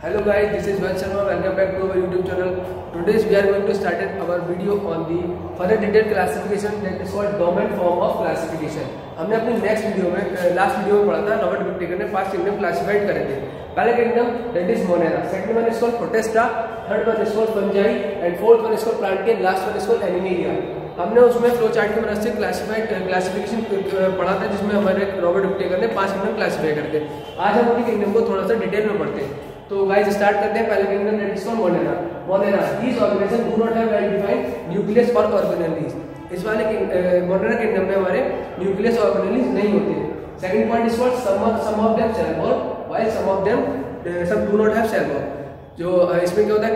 Hello guys, this is Vansh Sharma. Welcome back to our YouTube channel. Today we are going to start our video on the further detailed classification that is called dominant form of classification. हमने अपनी next video में last video में पढ़ा था Robert Whittaker ने 5 kingdom classified करे थे. पहला kingdom that is Monera, second one is called Protista, third one is called fungi and fourth one is called Plantae, last one is called Animalia. हमने उसमें flow chart की मदद से classification पढ़ा था जिसमें हमारे रॉबर्ट विटेकर ने 5 किंगडम क्लासिफाई करते हैं. आज हम उन्हीं किंगडम को थोड़ा सा डिटेल में पढ़ते हैं. तो गाइस स्टार्ट करते हैं. पहले kingdom that is called Monera. Monera these organism do not have well defined nucleus और ऑर्गेनेल्स. इस वाले मोनेरा किंगडम में हमारे न्यूक्लियस और ऑर्गेनेल्स नहीं होते. Second point is called some of them cell wall while some of them some do not have cell wall. जो इसमें क्या होता है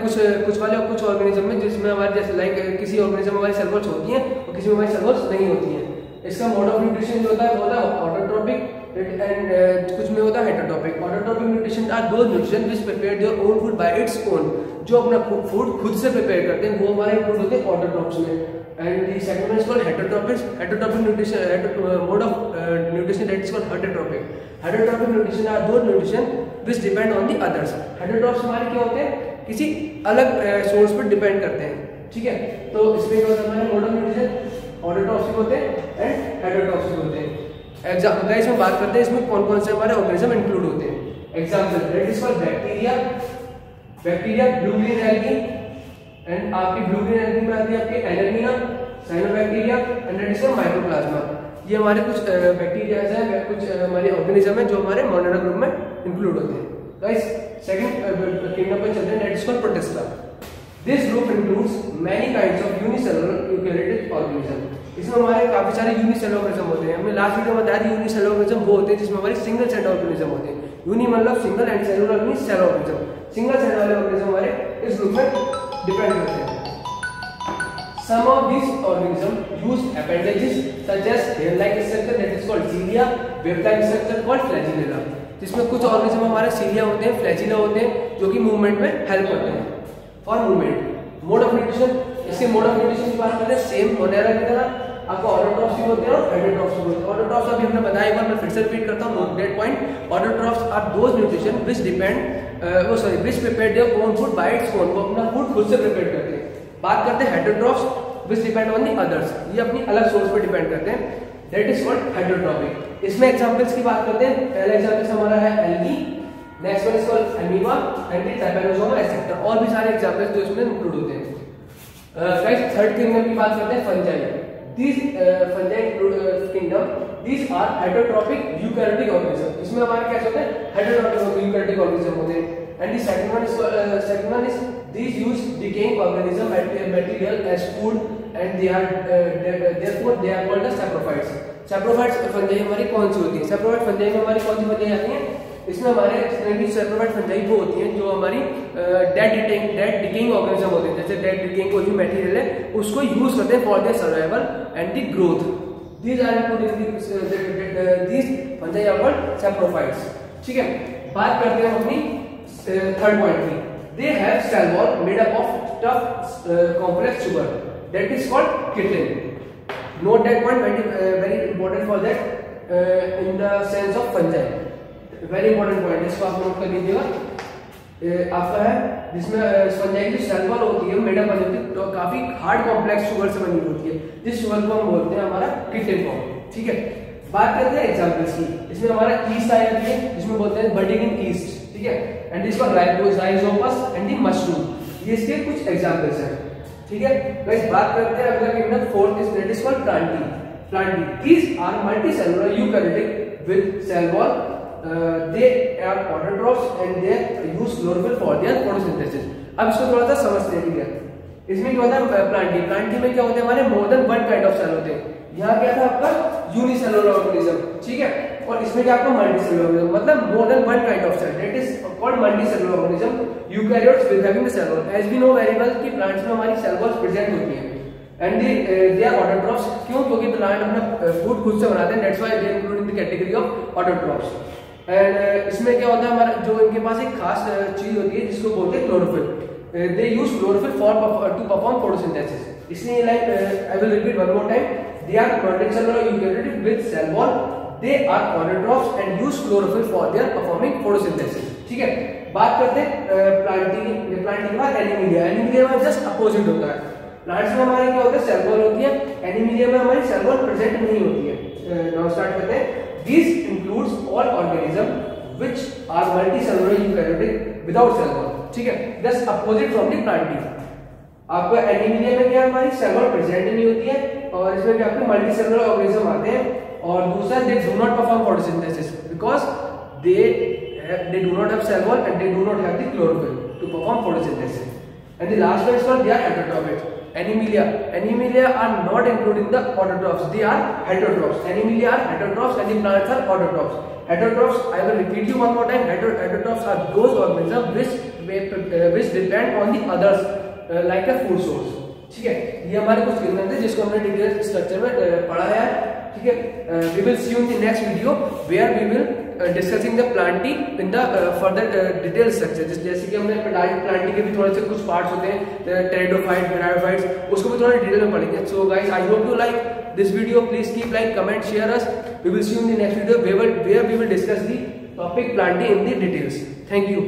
कुछ वाले और कुछ ऑर्गेनिज्म में जिसमें हमारे जैसे लाइक किसी ऑर्गेनिज्म में हमारी सेल वॉल्स होती हैं और किसी में हमारी सेल वॉल्स नहीं होती हैं. इसका मोड ऑफ न्यूट्रिशन जो होता है वो होता है ऑटोट्रोपिक एंड कुछ में होता है heterotrophic. Autotrophic nutrition are those nutrition which prepare their own food by its own. जो अपना फूड खुद से प्रिपेयर करते हैं वो हमारे इंक्लूड होते हैं ऑटोट्रोप्स में. And the second one is called heterotrophic nutrition. Mode of nutrition that is called heterotrophic. Heterotrophic nutrition are those nutrition which depend on the others. Heterotrophs हमारे क्या होते हैं, किसी अलग सोर्स पर डिपेंड करते हैं. ठीक है, तो इसमें क्या होता है हमारे मोड ऑफ न्यूट्रिशन ऑटोट्रोपिक होते हैं एंड हेटेरोट्रोपिक होते हैं. एग्जाम्पल इसमें बात करते हैं इसमें कौन कौन से हमारे ऑर्गेनिज्म इंक्लूड होते हैं. Example that is called bacteria. Bacteria blue green algae and आपकी ब्लू ग्रीन एल्गी में आती है आपकी एनेलिना, cyanobacteria and that is called microplasma. ये हमारे कुछ बैक्टीरिया हैं, कुछ हमारे ऑर्गेनिज्म हैं जो हमारे मोनेरा ग्रुप में इंक्लूड होते हैं. गाइस सेकंड किंगडम पे चलते हैं that is called protista. This group includes many kinds of unicellular eukaryotic organism. इसमें हमारे काफी सारे यूनिसेलुलर ऑर्गेनिज्म होते हैं. हमने लास्ट वीडियो में बताया था यूनिसेलुलर ऑर्गेनिज्म वो होते हैं जिसमें हमारे सिंगल सेल ऑर्गेनिज्म होते हैं. यूनि मतलब single and cellular means cell organism. Single cell वाले ऑर्गेनिज्म हमारे इस ग्रुप में डिपेंड करते हैं. Some of these organisms use appendages such as hair-like structure that is called cilia, web-like structure called flagella. जिसमें कुछ ऑर्गेनिज्म हमारे cilia होते हैं, flagella होते हैं जो कि मूवमेंट में हेल्प करते हैं for movement. Mode of nutrition, इसके मोड ऑफ न्यूट्रिशन की बात करते हैं सेम मोनेरा की तरह आपको ऑटोट्रॉप्स भी होते हैं और हेटेरोट्रॉप्स भी होते हैं. ऑटोट्रॉप्स अभी हमने बताया, एक बार मैं फिर से रिपीट करता हूं note that point. Autotrophs are those nutrition which which prepare their own food by its own. वो अपना फूड खुद से प्रिपेयर करते हैं. बात करते हैं heterotrophs which depend on the others. ये अपनी अलग सोर्स पर डिपेंड करते हैं. That is called heterotrophic. इसमें एग्जांपल्स की बात करते हैं. पहला एग्जांपल हमारा है algae, next one is called amoeba and the trypanosoma etcetera. और भी सारे एग्जांपल्स जो इसमें इंक्लूड होते हैं. गाइस थर्ड किंगडम की बात करते हैं fungi. These fungi kingdom, these are heterotropic eukaryotic organism. इसमें हमारे क्या होते हैं heterotropic eukaryotic organism होते हैं. And the second one is these use decaying organism material as food and they are therefore they are called as saprophytes. Saprophytes fungi हमारी कौन सी होती है? saprophyte fungi में हमारी कौन सी fungi आती हैं? इसमें हमारे सेपरोफाइट फंजाई वो होती हैं जो हमारी डेड डिकेइंग ऑर्गेनिज्म होते हैं. जैसे डेड डिकेइंग कोई भी मटेरियल है उसको यूज करते हैं for their survival and the growth. These are included these fungi are called saprophytes. ठीक है, बात करते हैं अपनी थर्ड पॉइंट की. They have cell wall made up of tough complex sugar that is called chitin. Note that point, very important for that in the sense of fungi. Very important point, इसको आप note कर लीजिएगा. आपका है जिसमें fungi की cell wall होती है मेडअप बनी होती है तो काफी हार्ड कॉम्प्लेक्स शुगर से बनी होती है. जिस शुगर को हम बोलते हैं हमारा किटिन फॉर्म. ठीक है, बात करते हैं एग्जांपल्स की. इसमें हमारा ईस्ट आ जाती है जिसमें बोलते हैं बडिंग इन ईस्ट. ठीक है, and this for Rhizopus and the mushroom. ये इसके कुछ एग्जांपल्स हैं. ठीक है, गाइस बात करते हैं अगला kingdom fourth is that is called Plantae. These are multicellular eukaryotic with cell wall. They are autotrophs and they use chlorophyll for their photosynthesis. अब इसको थोड़ा सा समझते हैं. इसमें क्या होता है प्लांटी में क्या होते हैं हमारे more than one kind of cell होते हैं. यहाँ क्या था आपका यूनिसेलुलर ऑर्गेनिज्म. ठीक है, और इसमें क्या आपका मल्टीसेलुलर ऑर्गेनिज्म मतलब more than one kind of cell that is called multicellular organism. Eukaryotes with having the cell wall. As we know very well कि प्लांट्स में हमारी सेल वॉल्स प्रेजेंट होती हैं एंड दे आर ऑटोट्रोफ्स. क्यों? क्योंकि plant अपना food खुद से बनाते हैं. That's why they are included in the category of autotrophs. And इसमें क्या होता है हमारा जो इनके पास एक खास चीज होती है जिसको बोलते हैं chlorophyll. They use chlorophyll for to perform photosynthesis. इसलिए like I will repeat one more time. They are multicellular eukaryotic with cell wall. They are autotrophs and use chlorophyll for their performing photosynthesis. ठीक है, बात करते हैं Plantae के बाद एनीमिलिया। एनीमिलिया में just opposite होता है। प्लांट्स में हमारे क्या होता है, सेल वॉल होती है, एनीमिलिया में हमारी सेल वॉल प्रेजेंट नहीं होती है। नाउ स्टार्ट करते हैं। This includes all organism which are multicellular eukaryotic without cell wall, ठीक है, just opposite from the plantae. आपको एनीमिलिया में क्या हमारी सेल वॉल प्रेजेंट नहीं होती है और इसमें भी आपको मल्टीसेलुलर ऑर्गेनिज्म आते हैं। और दूसरा, they do not perform photosynthesis because they do not have cell wall and they do not have the chlorophyll to perform photosynthesis. And the last one is called, they are heterotrophs. Animalia are not included in the autotrophs, they are heterotrophs. Animalia are heterotrophs and the plants are autotrophs. Heterotrophs, I will repeat you one more time, heterotrophs are those organisms which depend on the others like a food source. ठीक है, ये हमारे कुछ गिनते हैं जिसको हमने detail structure में पढ़ा है, ठीक है। We will see you in the next video where we will discussing the plantae in the further detail structure. जैसे कि हमने प्लांटी के भी थोड़े से कुछ पार्ट्स होते हैं, टेरिडोफाइट, ब्रायोफाइट्स, उसको भी थोड़ा डिटेल में पढ़ेंगे। So guys, I hope you like this video. Please keep like, comment, share us. We will see you in the next video where we will discuss the topic plantae in the details. Thank you.